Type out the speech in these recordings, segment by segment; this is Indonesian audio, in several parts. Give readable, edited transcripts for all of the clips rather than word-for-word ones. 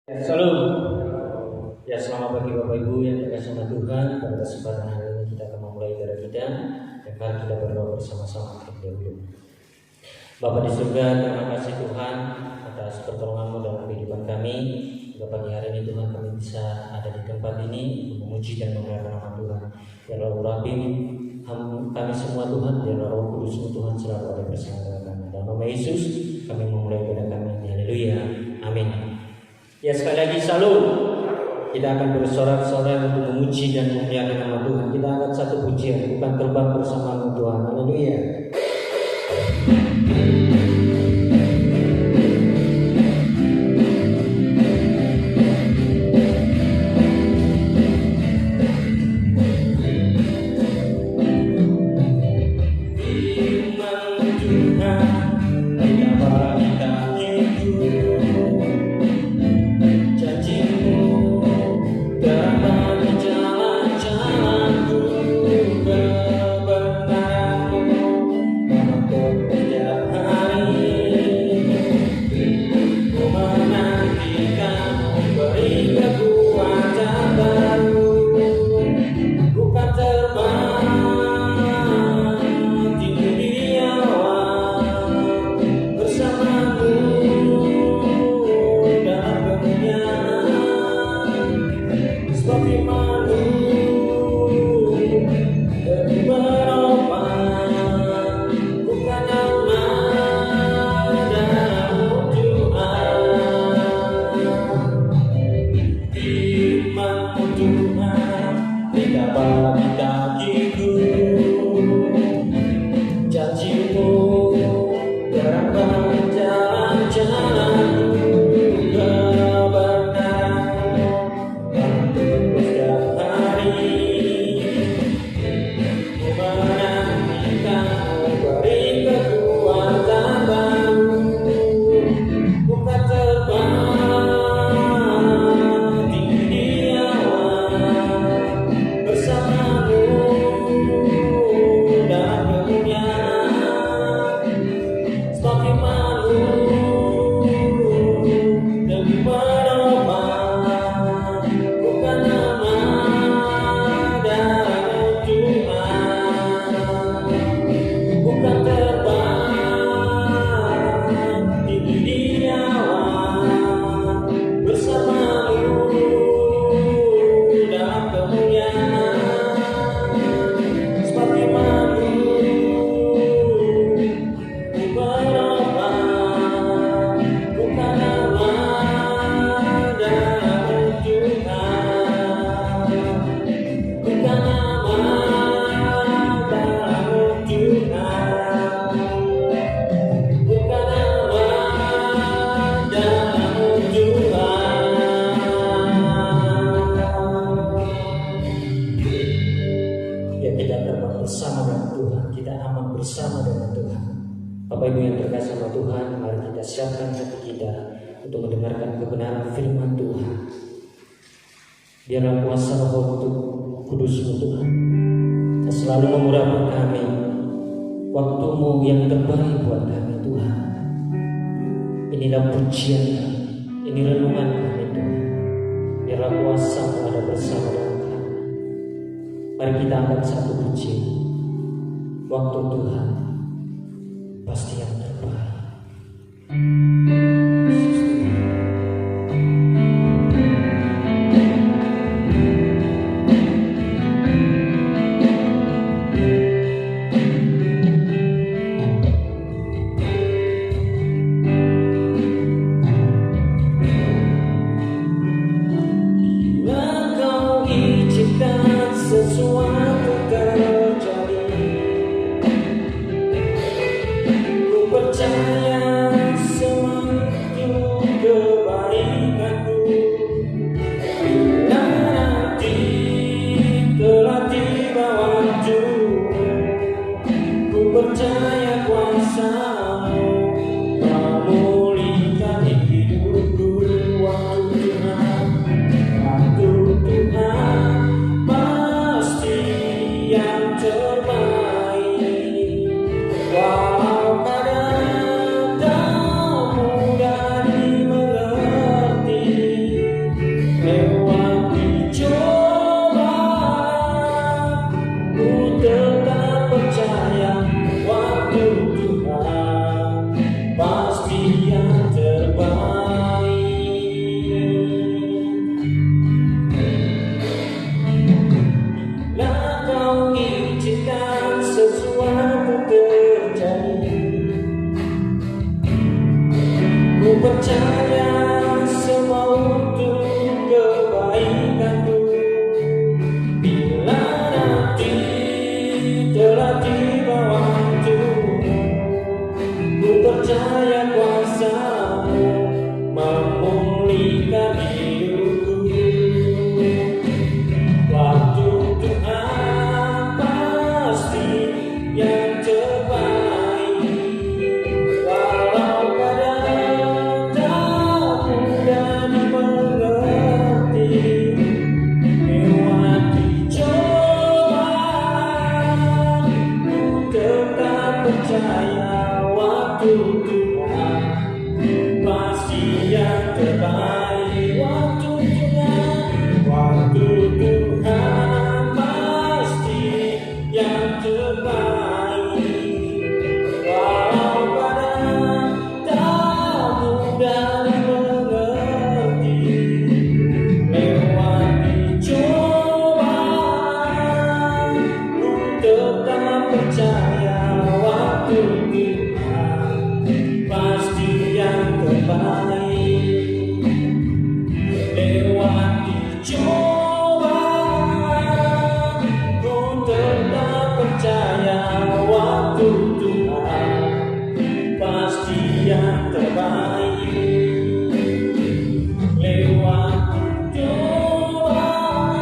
Salam. Ya, selamat pagi Bapak Ibu yang dikasihi sama Tuhan. Pada kesempatan hari ini kita akan memulai ibadah kita. Dan mari kita berdoa bersama-sama terlebih dahulu. Bapa di surga, terima kasih Tuhan atas pertolongan-Mu dalam kehidupan kami. Pada pagi hari ini Tuhan, kami bisa ada di tempat ini untuk memuji dan memuliakan nama Tuhan. Ya Rabbul Rabbim, kami semua Tuhan, ya Roh Kudus-Mu Tuhan selalu ada bersama kami. Dalam nama Yesus, kami memulai ibadah kami. Haleluya. Amin. Ya, sekali lagi salam. Kita akan bersorak-sorai untuk memuji dan memuliakan nama Tuhan. Kita angkat satu pujian, bukan terbang bersama Tuhan. Haleluya. Biarlah kuasa Roh Kudus-Mu Tuhan selalu memurahkan kami waktu-Mu yang terbaik buat kami Tuhan. Inilah pujian kami, ini renungan kami Tuhan. Biarlah kuasa-Mu ada bersama dengan kami. Mari kita angkat satu pujian. Waktu Tuhan pasti yang terbaik. Sesuatu terjadi, ku percaya semua percaya kuasa-Mu memulihkan hidupku. Waktu Tuhan pasti yang terbaik, walau kadang tak mudah dimengerti. Lewati cobaan, ku tetap percaya waktu Tuhan pasti yang terbaik. Waktu Tuhan pasti yang terbaik, walau kadang tak mudah dimengerti. Lewati cobaan, ku tetap percaya waktu Tuhan pasti yang terbaik. Lewati cobaan, ku tetap percaya waktu Tuhan pasti yang terbaik. Lewati cobaan,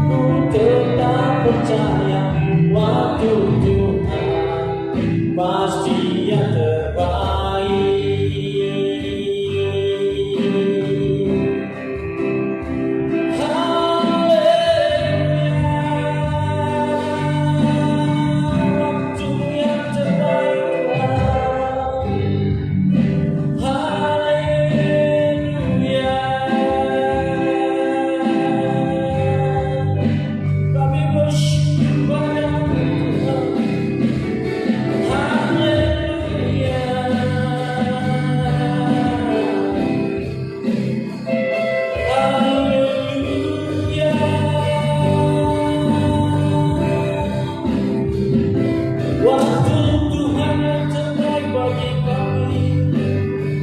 ku tetap percaya waktu Tuhan pasti yang terbaik. Waktu Tuhan yang terbaik bagi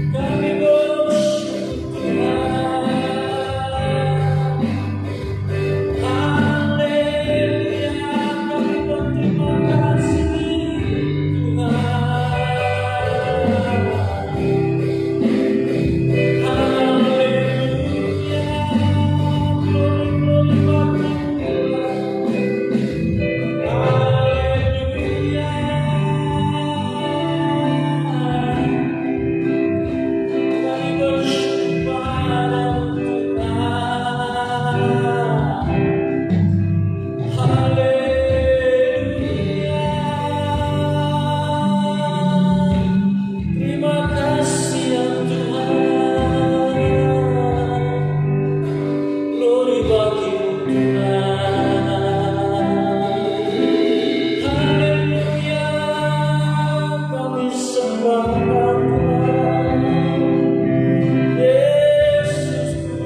kami bersyukur Tuhan. Haleluya, kami berterima kasih Tuhan. Haleluya, glory bagi Tuhan. Haleluya. Kami bersyukur padamu Tuhan. Haleluya. Terima kasih ya Tuhan. Glory bagi-Mu Tuhan. Haleluya. Kami sembah Tuhan. Yesusku.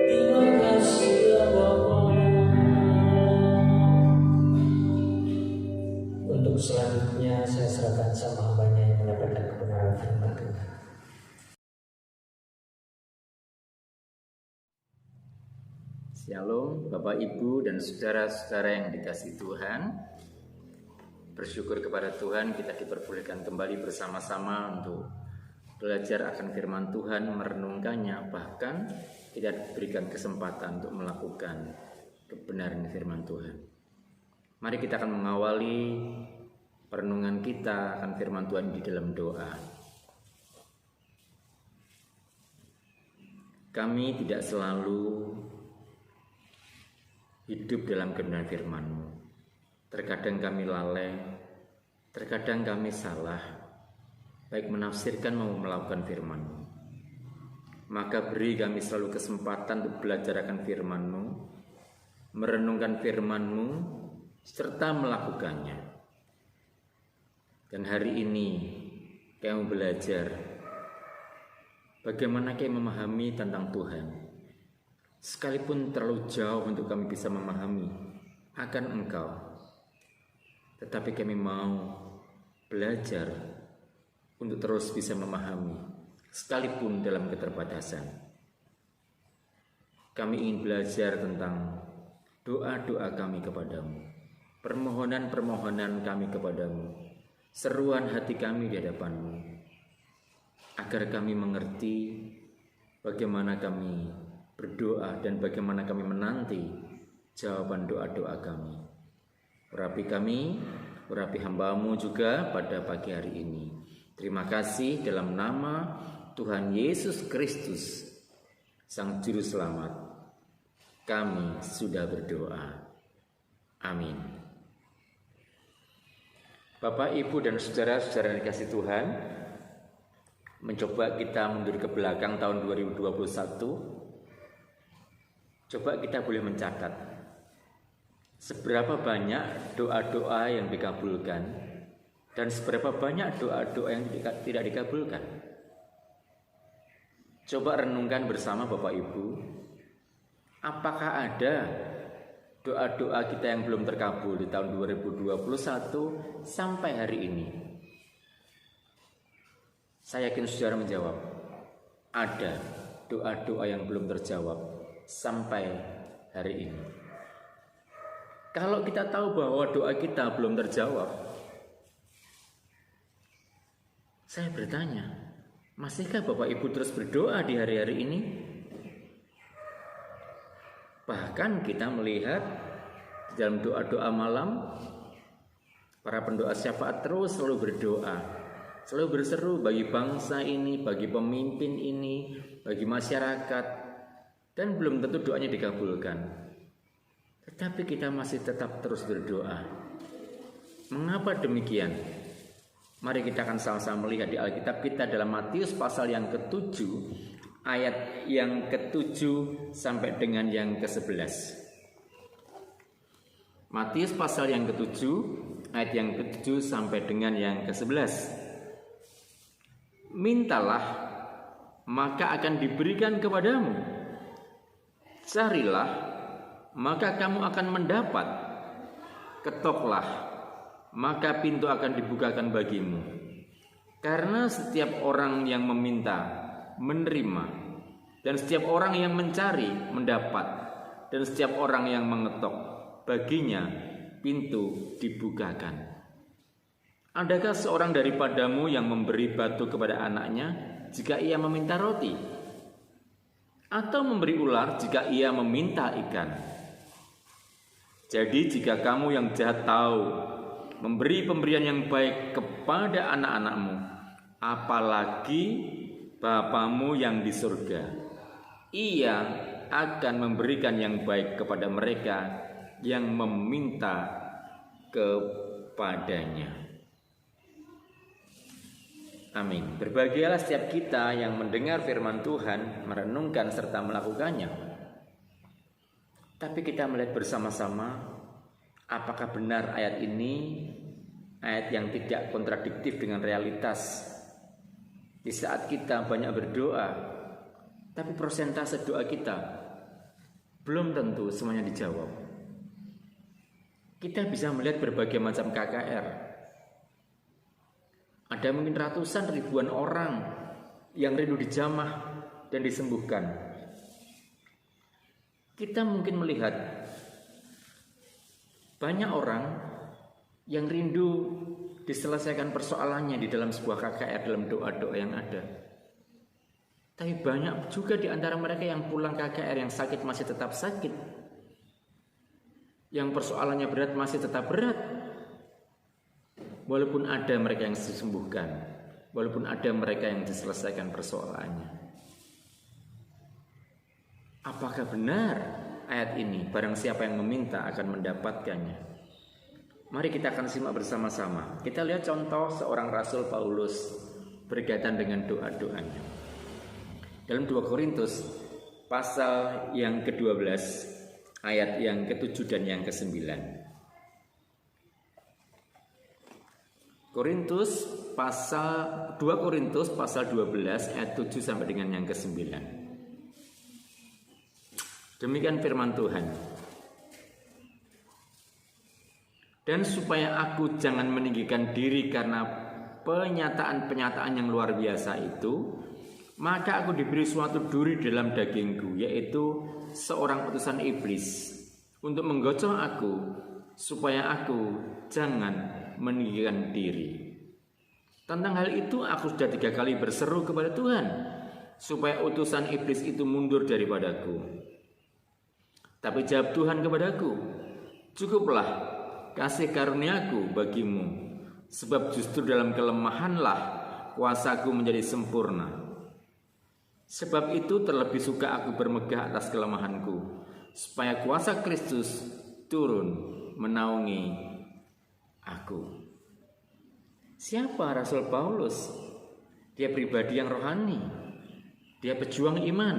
Terima kasih ya Bapa. Untuk selanjutnya saya serahkan sama hambanya yang mendapatkan kebenaran firman Tuhan. Shalom Bapak Ibu dan saudara-saudara yang dikasihi Tuhan. Bersyukur kepada Tuhan kita diperbolehkan kembali bersama-sama untuk belajar akan firman Tuhan, merenungkannya, bahkan kita diberikan kesempatan untuk melakukan kebenaran firman Tuhan. Mari kita akan mengawali perenungan kita akan firman Tuhan di dalam doa. Kami tidak selalu hidup dalam kebenaran firman-Mu. Terkadang kami lalai, terkadang kami salah, baik menafsirkan maupun melakukan firman-Mu. Maka beri kami selalu kesempatan untuk belajar akan firman-Mu, merenungkan firman-Mu, serta melakukannya. Dan hari ini kami belajar bagaimana kami memahami tentang Tuhan. Sekalipun terlalu jauh untuk kami bisa memahami akan Engkau, tetapi kami mau belajar untuk terus bisa memahami, sekalipun dalam keterbatasan. Kami ingin belajar tentang doa-doa kami kepadamu. permohonan-permohonan kami kepadamu, seruan hati kami di hadapan-Mu, agar kami mengerti bagaimana kami berdoa dan bagaimana kami menanti jawaban doa-doa kami. Urapi kami, urapi hamba-Mu juga pada pagi hari ini. Terima kasih dalam nama Tuhan Yesus Kristus, Sang Juru Selamat, kami sudah berdoa. Amin. Bapak, Ibu, dan saudara-saudara yang dikasihi Tuhan, mencoba kita mundur ke belakang tahun 2021. Coba kita boleh mencatat seberapa banyak doa-doa yang dikabulkan dan seberapa banyak doa-doa yang tidak dikabulkan. Coba renungkan bersama Bapak Ibu, apakah ada doa-doa kita yang belum terkabul di tahun 2021 sampai hari ini? Saya yakin saudara menjawab, ada doa-doa yang belum terjawab sampai hari ini. Kalau kita tahu bahwa doa kita belum terjawab, saya bertanya, masihkah Bapak Ibu terus berdoa di hari-hari ini? Bahkan kita melihat di dalam doa-doa malam, para pendoa syafaat terus selalu berdoa, selalu berseru bagi bangsa ini, bagi pemimpin ini, bagi masyarakat. Dan belum tentu doanya dikabulkan, tetapi kita masih tetap terus berdoa. Mengapa demikian? Mari kita akan sama-sama melihat di Alkitab kita dalam Matius pasal yang ke-7, ayat yang ke-7 sampai dengan yang ke-11. Matius pasal yang ke-7, ayat yang ke-7 sampai dengan yang ke-11. Mintalah, maka akan diberikan kepadamu. Carilah, maka kamu akan mendapat. Ketoklah, maka pintu akan dibukakan bagimu. Karena setiap orang yang meminta, menerima, dan setiap orang yang mencari, mendapat, dan setiap orang yang mengetok, baginya pintu dibukakan. Adakah seorang daripadamu yang memberi batu kepada anaknya jika ia meminta roti? Atau memberi ular jika ia meminta ikan? Jadi jika kamu yang jahat tahu memberi pemberian yang baik kepada anak-anakmu, apalagi Bapamu yang di surga, Ia akan memberikan yang baik kepada mereka yang meminta kepadanya. Amin. Berbahagialah setiap kita yang mendengar firman Tuhan, merenungkan serta melakukannya. Tapi kita melihat bersama-sama, apakah benar ayat ini ayat yang tidak kontradiktif dengan realitas. Di saat kita banyak berdoa, tapi persentase doa kita belum tentu semuanya dijawab. Kita bisa melihat berbagai macam KKR. Ada mungkin ratusan ribuan orang yang rindu dijamah dan disembuhkan. Kita mungkin melihat banyak orang yang rindu diselesaikan persoalannya di dalam sebuah KKR, dalam doa-doa yang ada. Tapi banyak juga di antara mereka yang pulang KKR yang sakit masih tetap sakit, yang persoalannya berat masih tetap berat. Walaupun ada mereka yang disembuhkan, walaupun ada mereka yang diselesaikan persoalannya. Apakah benar ayat ini? Barang siapa yang meminta akan mendapatkannya. Mari kita akan simak bersama-sama. Kita lihat contoh seorang Rasul Paulus berkaitan dengan doa-doanya. Dalam 2 Korintus pasal yang ke-12 ayat yang ke-7 dan yang ke-9. Dua Korintus pasal 12 ayat 7 sampai dengan yang ke-9. Demikian firman Tuhan. Dan supaya aku jangan meninggikan diri karena penyataan-penyataan yang luar biasa itu, maka aku diberi suatu duri dalam dagingku, yaitu seorang utusan iblis, untuk menggocok aku supaya aku jangan meninggikan diri. Tentang hal itu aku sudah 3 kali berseru kepada Tuhan supaya utusan iblis itu mundur daripadaku. Tapi jawab Tuhan kepadaku, cukuplah kasih karuniaku bagimu, sebab justru dalam kelemahanlah kuasaku menjadi sempurna. Sebab itu terlebih suka aku bermegah atas kelemahanku, supaya kuasa Kristus turun menaungi aku. Siapa Rasul Paulus? Dia pribadi yang rohani. Dia pejuang iman.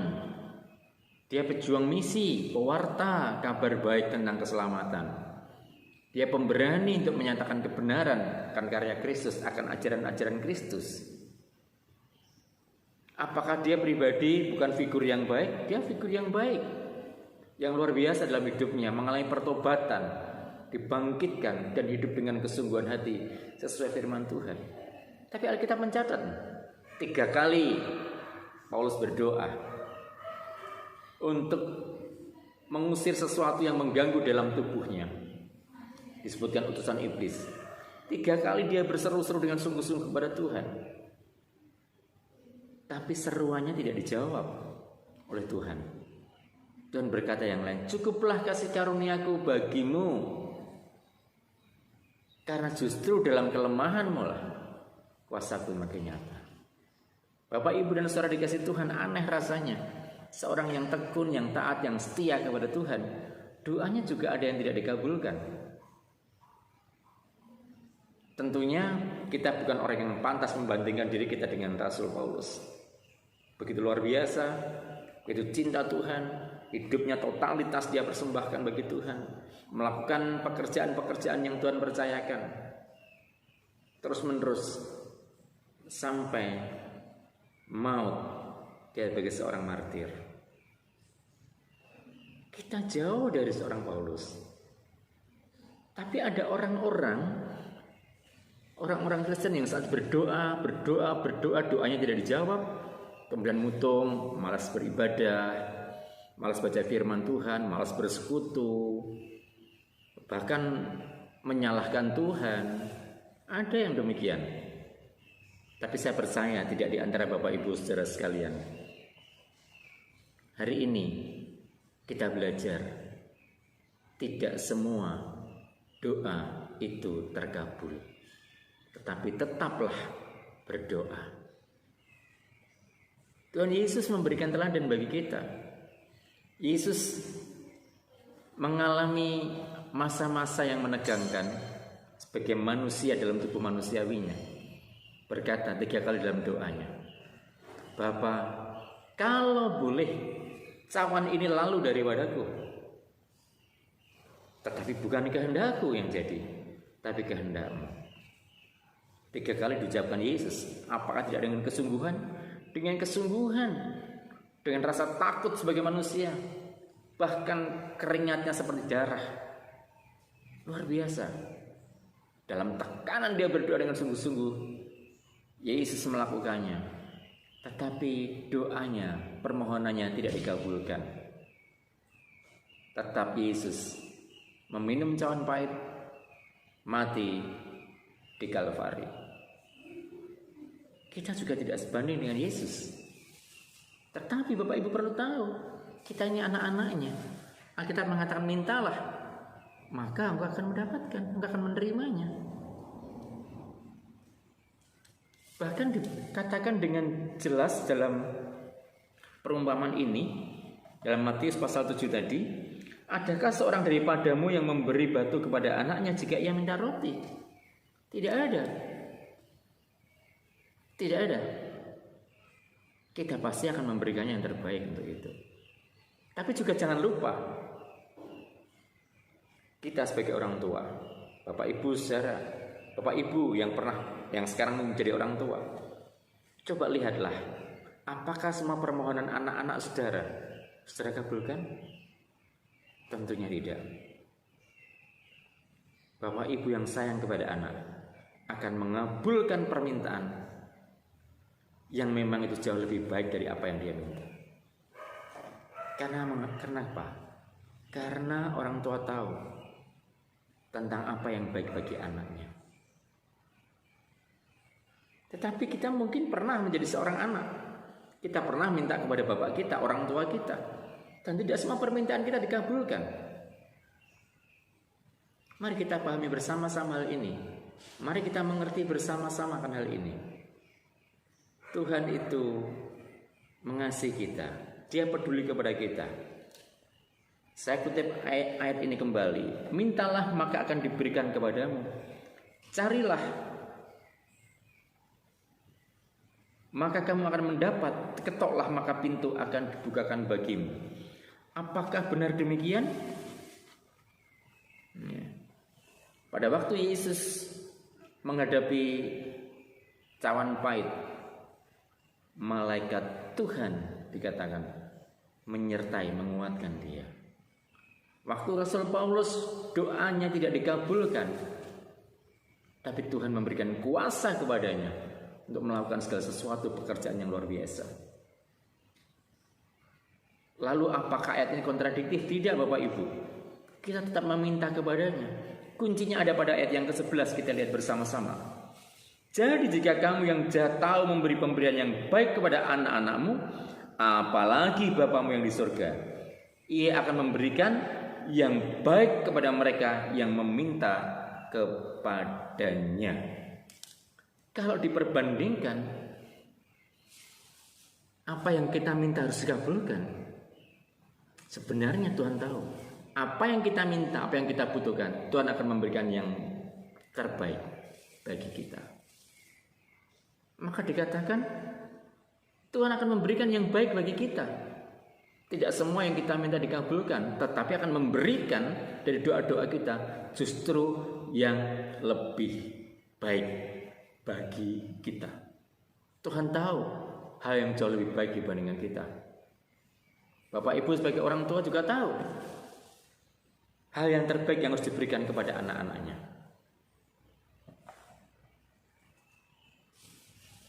Dia pejuang misi, pewarta kabar baik tentang keselamatan. Dia pemberani untuk menyatakan kebenaran akan karya Kristus, akan ajaran-ajaran Kristus. Apakah dia pribadi bukan figur yang baik? Dia figur yang baik, yang luar biasa dalam hidupnya, mengalami pertobatan, dibangkitkan dan hidup dengan kesungguhan hati sesuai firman Tuhan. Tapi Alkitab mencatat 3 kali Paulus berdoa untuk mengusir sesuatu yang mengganggu dalam tubuhnya. Disebutkan utusan iblis. 3 kali dia berseru-seru dengan sungguh-sungguh kepada Tuhan. Tapi seruannya tidak dijawab oleh Tuhan. Tuhan berkata yang lain, cukuplah kasih karuniaku bagimu, karena justru dalam kelemahanmu lah kuasaku makin nyata. Bapak, Ibu, dan saudara dikasih Tuhan, aneh rasanya seorang yang tekun, yang taat, yang setia kepada Tuhan, doanya juga ada yang tidak dikabulkan. Tentunya kita bukan orang yang pantas membandingkan diri kita dengan Rasul Paulus. Begitu luar biasa, begitu cinta Tuhan, hidupnya totalitas dia persembahkan bagi Tuhan, melakukan pekerjaan-pekerjaan yang Tuhan percayakan terus menerus sampai maut dia sebagai seorang martir. Kita jauh dari seorang Paulus. Tapi ada orang-orang Kristen yang saat berdoa, doanya tidak dijawab, kemudian mutung, malas beribadah, malas baca firman Tuhan, malas bersekutu, bahkan menyalahkan Tuhan. Ada yang demikian. Tapi saya percaya tidak di antara Bapak Ibu saudara sekalian. Hari ini kita belajar tidak semua doa itu terkabul, tetapi tetaplah berdoa. Tuhan Yesus memberikan teladan bagi kita. Yesus mengalami masa-masa yang menegangkan sebagai manusia dalam tubuh manusiawinya. Berkata 3 kali dalam doanya, Bapa, kalau boleh cawan ini lalu daripadaku, tetapi bukan kehendakku yang jadi, tapi kehendakmu. 3 kali diucapkan Yesus. Apakah tidak dengan kesungguhan? Dengan kesungguhan, dengan rasa takut sebagai manusia, bahkan keringatnya seperti darah. Luar biasa. Dalam tekanan dia berdoa dengan sungguh-sungguh. Yesus melakukannya, tetapi doanya, permohonannya tidak dikabulkan. Tetap Yesus meminum cawan pahit, mati di Kalvari. Kita juga tidak sebanding dengan Yesus. Tetapi Bapak Ibu perlu tahu, kita ini anak-anaknya. Alkitab mengatakan mintalah, maka engkau akan mendapatkan, engkau akan menerimanya. Bahkan dikatakan dengan jelas dalam perumpamaan ini, dalam Matius pasal 7 tadi, adakah seorang daripadamu yang memberi batu kepada anaknya jika ia minta roti? Tidak ada. Tidak ada. Kita pasti akan memberikannya yang terbaik untuk itu. Tapi juga jangan lupa, kita sebagai orang tua, Bapak Ibu saudara, Bapak Ibu yang sekarang menjadi orang tua, coba lihatlah, apakah semua permohonan anak-anak saudara kabulkan? Tentunya tidak. Bapak Ibu yang sayang kepada anak akan mengabulkan permintaan yang memang itu jauh lebih baik dari apa yang dia minta. Kenapa? Karena orang tua tahu tentang apa yang baik bagi anaknya. Tetapi kita mungkin pernah menjadi seorang anak. Kita pernah minta kepada bapak kita, orang tua kita, dan tidak semua permintaan kita dikabulkan. Mari kita pahami bersama-sama hal ini. Mari kita mengerti bersama-sama akan hal ini. Tuhan itu mengasihi kita. Dia peduli kepada kita. Saya kutip ayat ini kembali. Mintalah maka akan diberikan kepadamu. Carilah maka kamu akan mendapat. Ketoklah maka pintu akan dibukakan bagimu. Apakah benar demikian? Ya. Pada waktu Yesus menghadapi cawan pahit, malaikat Tuhan dikatakan menyertai, menguatkan dia. Waktu Rasul Paulus doanya tidak dikabulkan, tapi Tuhan memberikan kuasa kepadanya untuk melakukan segala sesuatu pekerjaan yang luar biasa. Lalu apakah ayat ini kontradiktif? Tidak Bapak Ibu. Kita tetap meminta kepadanya. Kuncinya ada pada ayat yang ke-11, kita lihat bersama-sama. Jadi jika kamu yang jahat tahu memberi pemberian yang baik kepada anak-anakmu, apalagi Bapamu yang di surga, Ia akan memberikan yang baik kepada mereka yang meminta kepadanya. Kalau diperbandingkan, apa yang kita minta harus dikabulkan. Sebenarnya Tuhan tahu apa yang kita minta, apa yang kita butuhkan, Tuhan akan memberikan yang terbaik bagi kita. Maka dikatakan Tuhan akan memberikan yang baik bagi kita. Tidak semua yang kita minta dikabulkan, tetapi akan memberikan dari doa-doa kita justru yang lebih baik bagi kita. Tuhan tahu hal yang jauh lebih baik dibandingkan kita. Bapak Ibu sebagai orang tua juga tahu hal yang terbaik yang harus diberikan kepada anak-anaknya.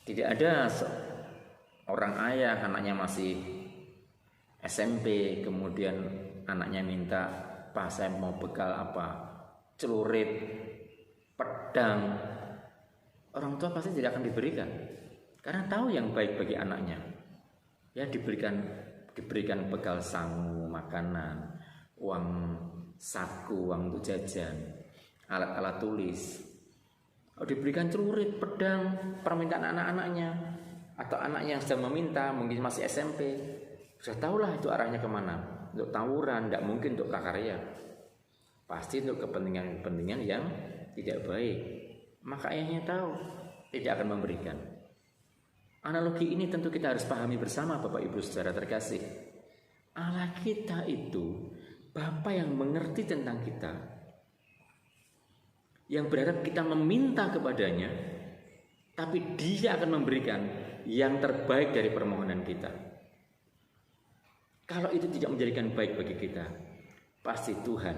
Tidak ada orang ayah anaknya masih SMP, kemudian anaknya minta, "Pak, saya mau bekal apa? Celurit, pedang." Orang tua pasti tidak akan diberikan, karena tahu yang baik bagi anaknya. Ya, diberikan bekal sangu, makanan, uang saku, uang untuk jajan, alat-alat tulis. Diberikan celurit, pedang, permintaan anak-anaknya, atau anaknya yang sedang meminta, mungkin masih SMP, sudah tahulah itu arahnya kemana. Untuk tawuran, tidak mungkin untuk prakarya, pasti untuk kepentingan-kepentingan yang tidak baik. Maka ayahnya tahu, tidak akan memberikan. Analogi ini tentu kita harus pahami bersama Bapak Ibu saudara terkasih. Allah kita itu Bapa yang mengerti tentang kita, yang berharap kita meminta kepadanya, tapi Dia akan memberikan yang terbaik dari permohonan kita. Kalau itu tidak menjadikan baik bagi kita, pasti Tuhan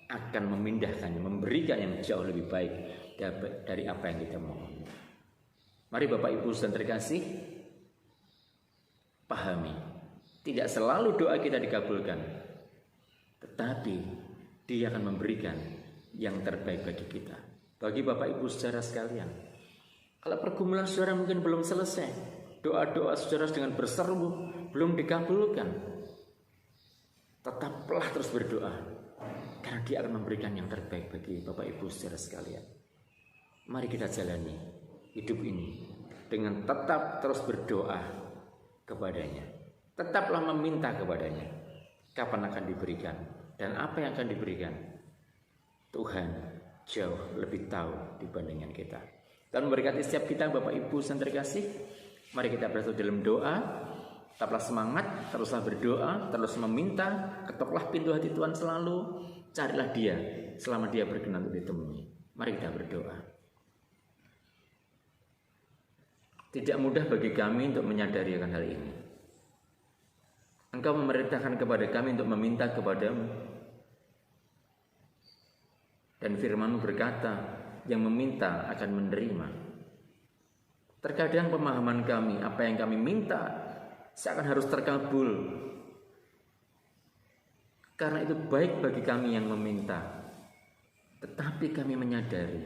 akan memindahkannya, memberikan yang jauh lebih baik dari apa yang kita mohon. Mari Bapak Ibu saudara terkasih, pahami, tidak selalu doa kita dikabulkan, tetapi Dia akan memberikan yang terbaik bagi kita. Bagi Bapak Ibu saudara sekalian, kalau pergumulan saudara mungkin belum selesai, doa-doa saudara dengan berseru belum dikabulkan, tetaplah terus berdoa, karena Dia akan memberikan yang terbaik bagi Bapak Ibu saudara sekalian. Mari kita jalani hidup ini dengan tetap terus berdoa kepadanya. Tetaplah meminta kepadanya. Kapan akan diberikan dan apa yang akan diberikan, Tuhan jauh lebih tahu dibandingkan kita. Dan memberkati setiap kita Bapak Ibu yang terkasih. Mari kita bersatu dalam doa. Tetaplah semangat, teruslah berdoa, terus meminta. Ketoklah pintu hati Tuhan selalu. Carilah Dia selama Dia berkenan untuk ditemui. Mari kita berdoa. Tidak mudah bagi kami untuk menyadari akan hal ini. Engkau memerintahkan kepada kami untuk meminta kepadamu. Dan firman-Mu berkata, yang meminta akan menerima. Terkadang pemahaman kami, apa yang kami minta, seakan harus terkabul. Karena itu baik bagi kami yang meminta. Tetapi kami menyadari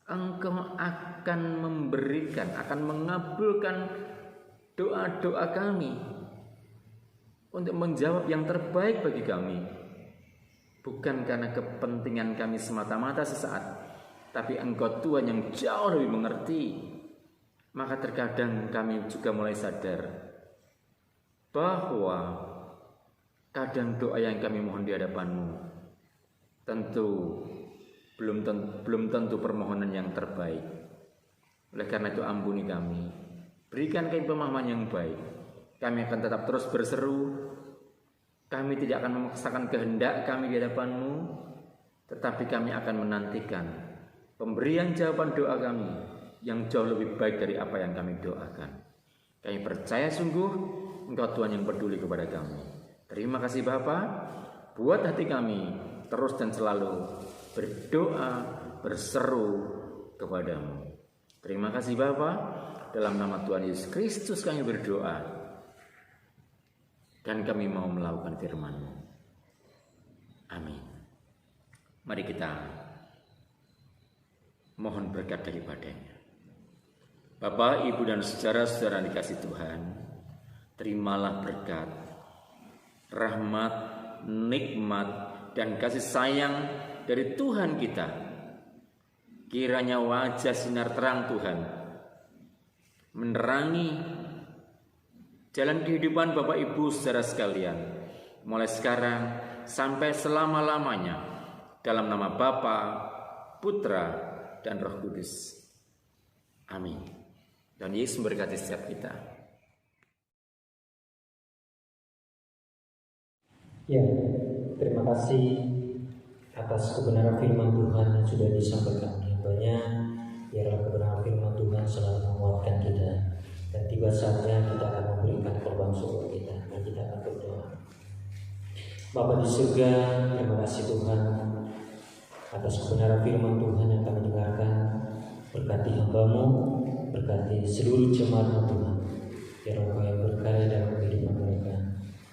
Engkau akan memberikan, akan mengabulkan doa-doa kami untuk menjawab yang terbaik bagi kami. Bukan karena kepentingan kami semata-mata sesaat, tapi Engkau Tuhan yang jauh lebih mengerti. Maka terkadang kami juga mulai sadar bahwa kadang doa yang kami mohon di hadapan-Mu tentu belum tentu permohonan yang terbaik. Oleh karena itu ampuni kami, berikan kami pemahaman yang baik. Kami akan tetap terus berseru. Kami tidak akan memaksakan kehendak kami di hadapan-Mu, tetapi kami akan menantikan pemberian jawaban doa kami yang jauh lebih baik dari apa yang kami doakan. Kami percaya sungguh Engkau Tuhan yang peduli kepada kami. Terima kasih Bapa, buat hati kami terus dan selalu berdoa, berseru kepadamu. Terima kasih Bapa, dalam nama Tuhan Yesus Kristus kami berdoa, dan kami mau melakukan firman-Mu. Amin. Mari kita mohon berkat daripadanya. Bapak, Ibu, dan saudara-saudara dikasih Tuhan, terimalah berkat, rahmat, nikmat, dan kasih sayang dari Tuhan kita. Kiranya wajah sinar terang Tuhan menerangi jalan kehidupan Bapak Ibu saudara sekalian, mulai sekarang sampai selama-lamanya, dalam nama Bapa, Putra, dan Roh Kudus. Amin. Dan Yesus memberkati setiap kita. Ya, terima kasih atas kebenaran firman Tuhan yang sudah disampaikan hambanya. Biarlah kebenaran firman Tuhan selalu menguatkan kita, dan tiba saatnya kita akan memberikan korban syukur kita. Dan kita akan berdoa. Bapa di surga, terima kasih Tuhan atas kebenaran firman Tuhan yang kami dengarkan. Berkati hamba-Mu, berkati seluruh jemaat-Mu Tuhan, biar Engkau yang berkarya dalam kehidupan mereka.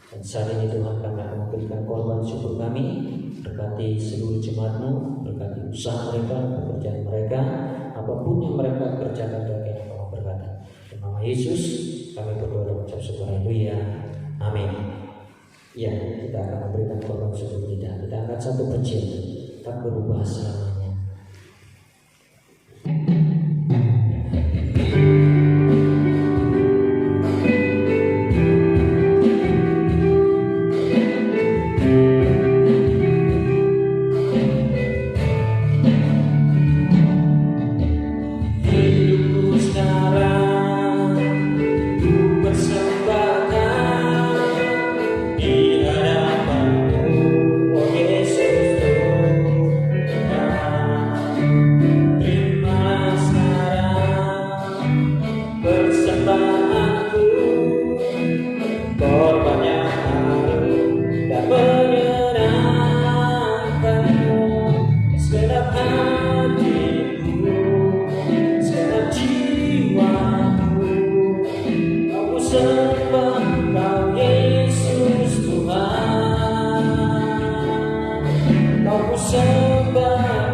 Dan saat ini Tuhan, kami akan memberikan korban syukur kami. Berkati seluruh jemaat-Mu, berkati usaha mereka, pekerjaan mereka, apapun yang mereka kerjakan, Tuhan yang Engkau berkati. Dalam nama Yesus kami berdoa dan mengucap syukur. Haleluya. Amin. Ya, kita akan memberikan korban syukur kita. Kita angkat satu kecil, tak berubah selamanya. Sembah